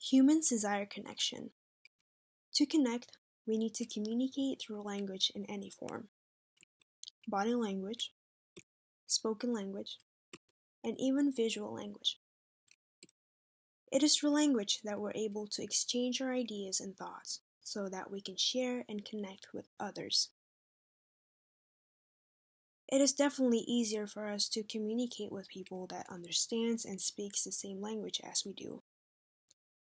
Humans desire connection. To connect, we need to communicate through language in any form. Body language, spoken language, and even visual language. It is through language that we're able to exchange our ideas and thoughts so that we can share and connect with others. It is definitely easier for us to communicate with people that understands and speaks the same language as we do.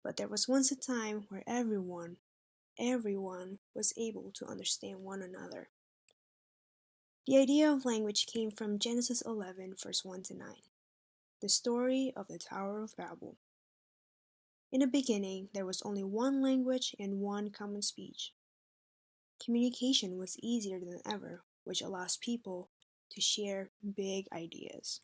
But there was once a time where everyone was able to understand one another. The idea of language came from Genesis 11, verse 1 to 9, the story of the Tower of Babel. In the beginning, there was only one language and one common speech. Communication was easier than ever, which allows people to share big ideas.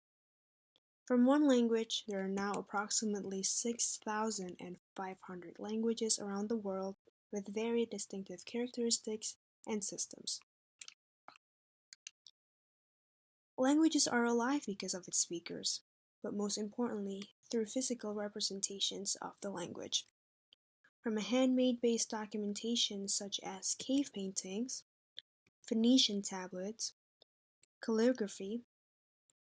From one language, there are now approximately 6,500 languages around the world with very distinctive characteristics and systems. Languages are alive because of its speakers, but most importantly, through physical representations of the language. From a handmade based documentation such as cave paintings, Phoenician tablets, calligraphy,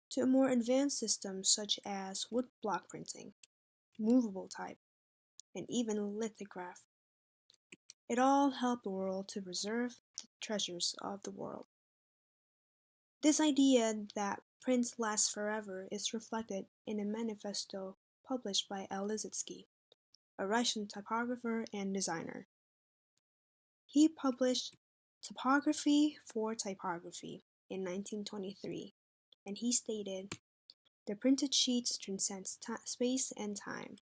to a more advanced system such as woodblock printing, movable type, and even lithograph. It all helped the world to preserve the treasures of the world. This idea that prints last forever is reflected in a manifesto published by L. Lissitzky, a Russian typographer and designer. He published Typography for Typography in 1923, and he stated, "The printed sheets transcend space and time."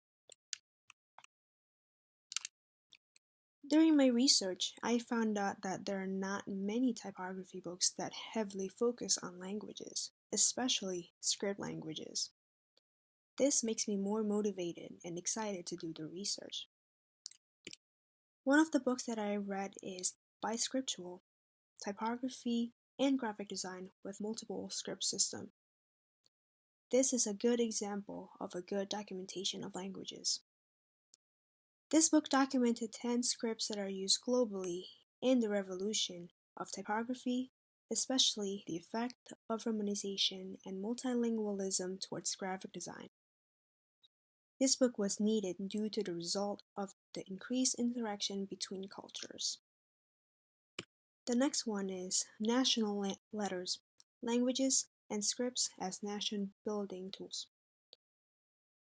During my research, I found out that there are not many typography books that heavily focus on languages, especially script languages. This makes me more motivated and excited to do the research. One of the books that I read is Biscriptual, Typography and Graphic Design with Multiple Script System. This is a good example of a good documentation of languages. This book documented 10 scripts that are used globally in the revolution of typography, especially the effect of romanization and multilingualism towards graphic design. This book was needed due to the result of the increased interaction between cultures. The next one is National Letters, Languages, and Scripts as Nation Building Tools.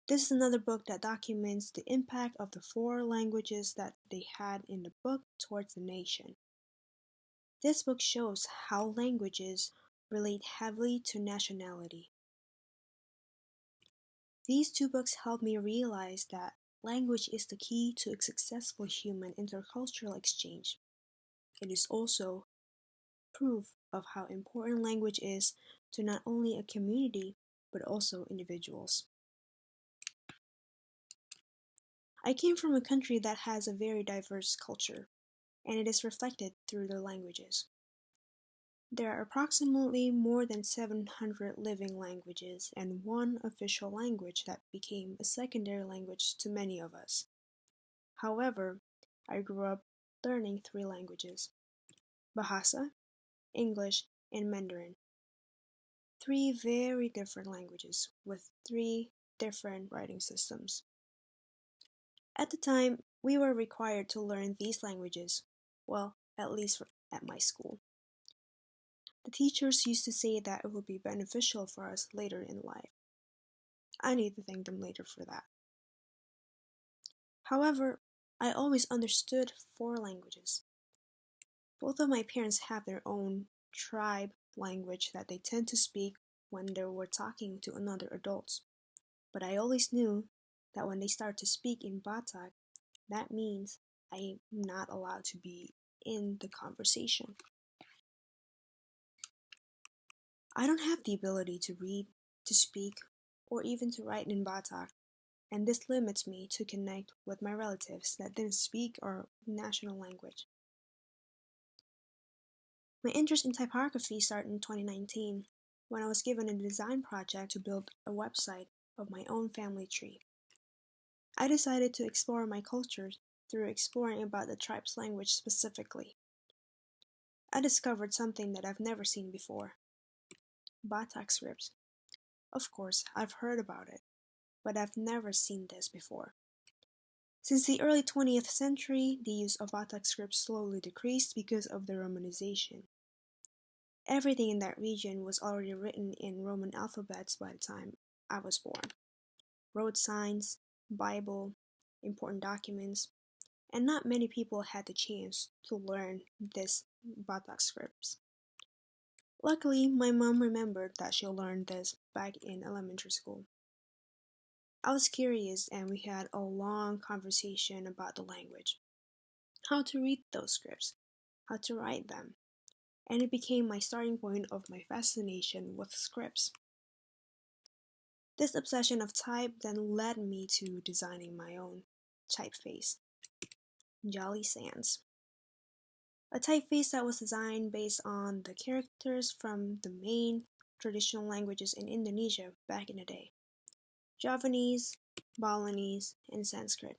This is another book that documents the impact of the 4 languages that they had in the book towards the nation. This book shows how languages relate heavily to nationality. These 2 books helped me realize that language is the key to a successful human intercultural exchange. It is also proof of how important language is to not only a community, but also individuals. I came from a country that has a very diverse culture, and it is reflected through their languages. There are approximately more than 700 living languages and one official language that became a secondary language to many of us. However, I grew up learning 3 languages: Bahasa, English, and Mandarin. 3 very different languages with 3 different writing systems. At the time, we were required to learn these languages, well, at least at my school. The teachers used to say that it would be beneficial for us later in life. I need to thank them later for that. However, I always understood 4 languages. Both of my parents have their own tribe language that they tend to speak when they were talking to another adults. But I always knew that when they start to speak in Batak, that means I'm not allowed to be in the conversation. I don't have the ability to read, to speak, or even to write in Batak, and this limits me to connect with my relatives that didn't speak our national language. My interest in typography started in 2019 when I was given a design project to build a website of my own family tree. I decided to explore my culture through exploring about the tribe's language specifically. I discovered something that I've never seen before. Batak scripts. Of course, I've heard about it, but I've never seen this before. Since the early 20th century, the use of Batak scripts slowly decreased because of the Romanization. Everything in that region was already written in Roman alphabets by the time I was born. Road signs, Bible, important documents, and not many people had the chance to learn this Batak scripts. Luckily, my mom remembered that she learned this back in elementary school. I was curious and we had a long conversation about the language, how to read those scripts, how to write them, and it became my starting point of my fascination with scripts. This obsession of type then led me to designing my own typeface, Jolly Sans. A typeface that was designed based on the characters from the main traditional languages in Indonesia back in the day: Javanese, Balinese, and Sanskrit.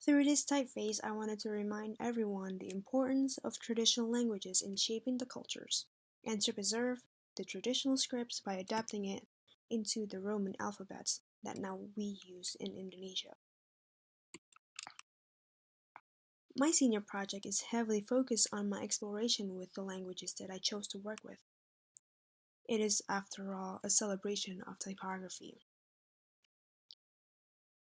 Through this typeface, I wanted to remind everyone the importance of traditional languages in shaping the cultures, and to preserve the traditional scripts by adapting it into the Roman alphabets that now we use in Indonesia. My senior project is heavily focused on my exploration with the languages that I chose to work with. It is, after all, a celebration of typography.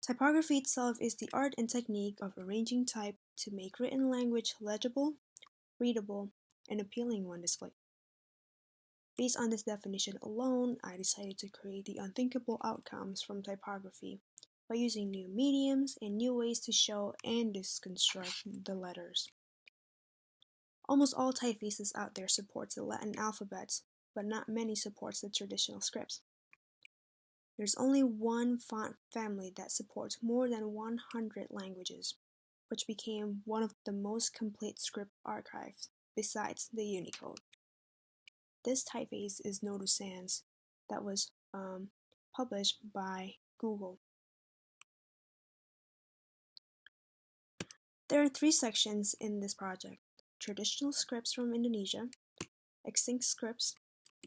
Typography itself is the art and technique of arranging type to make written language legible, readable, and appealing when displayed. Based on this definition alone, I decided to create the unthinkable outcomes from typography by using new mediums and new ways to show and deconstruct the letters. Almost all typefaces out there supports the Latin alphabets, but not many supports the traditional scripts. There's only one font family that supports more than 100 languages, which became one of the most complete script archives, besides the Unicode. This typeface is Nodu Sans, that was published by Google. There are 3 sections in this project: traditional scripts from Indonesia, extinct scripts,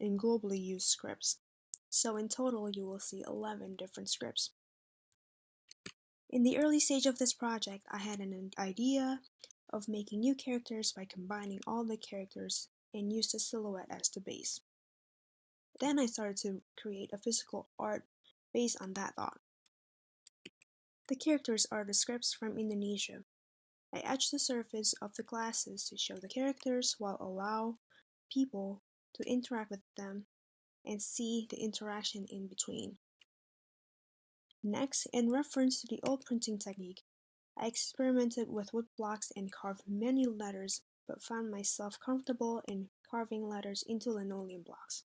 and globally used scripts. So in total, you will see 11 different scripts. In the early stage of this project, I had an idea of making new characters by combining all the characters and used a silhouette as the base. Then I started to create a physical art based on that thought. The characters are the scripts from Indonesia. I etched the surface of the glasses to show the characters while allow people to interact with them and see the interaction in between. Next, in reference to the old printing technique, I experimented with wood blocks and carved many letters, but found myself comfortable in carving letters into linoleum blocks.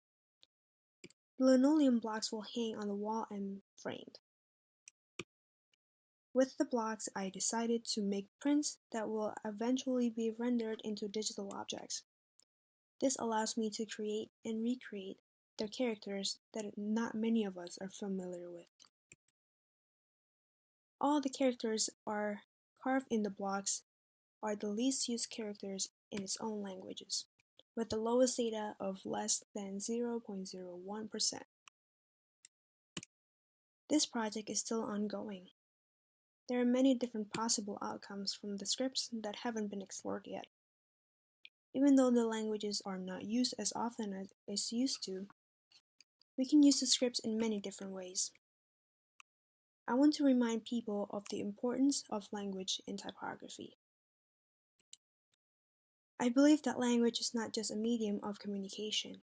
The linoleum blocks will hang on the wall and framed. With the blocks, I decided to make prints that will eventually be rendered into digital objects. This allows me to create and recreate the characters that not many of us are familiar with. All the characters are carved in the blocks are the least used characters in its own languages, with the lowest data of less than 0.01%. This project is still ongoing. There are many different possible outcomes from the scripts that haven't been explored yet. Even though the languages are not used as often as is used to, we can use the scripts in many different ways. I want to remind people of the importance of language in typography. I believe that language is not just a medium of communication,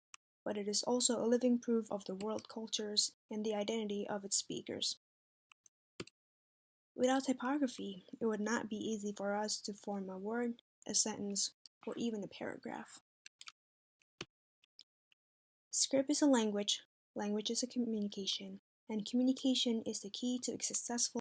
but it is also a living proof of the world cultures and the identity of its speakers. Without typography, it would not be easy for us to form a word, a sentence, or even a paragraph. Script is a language, language is a communication, and communication is the key to a successful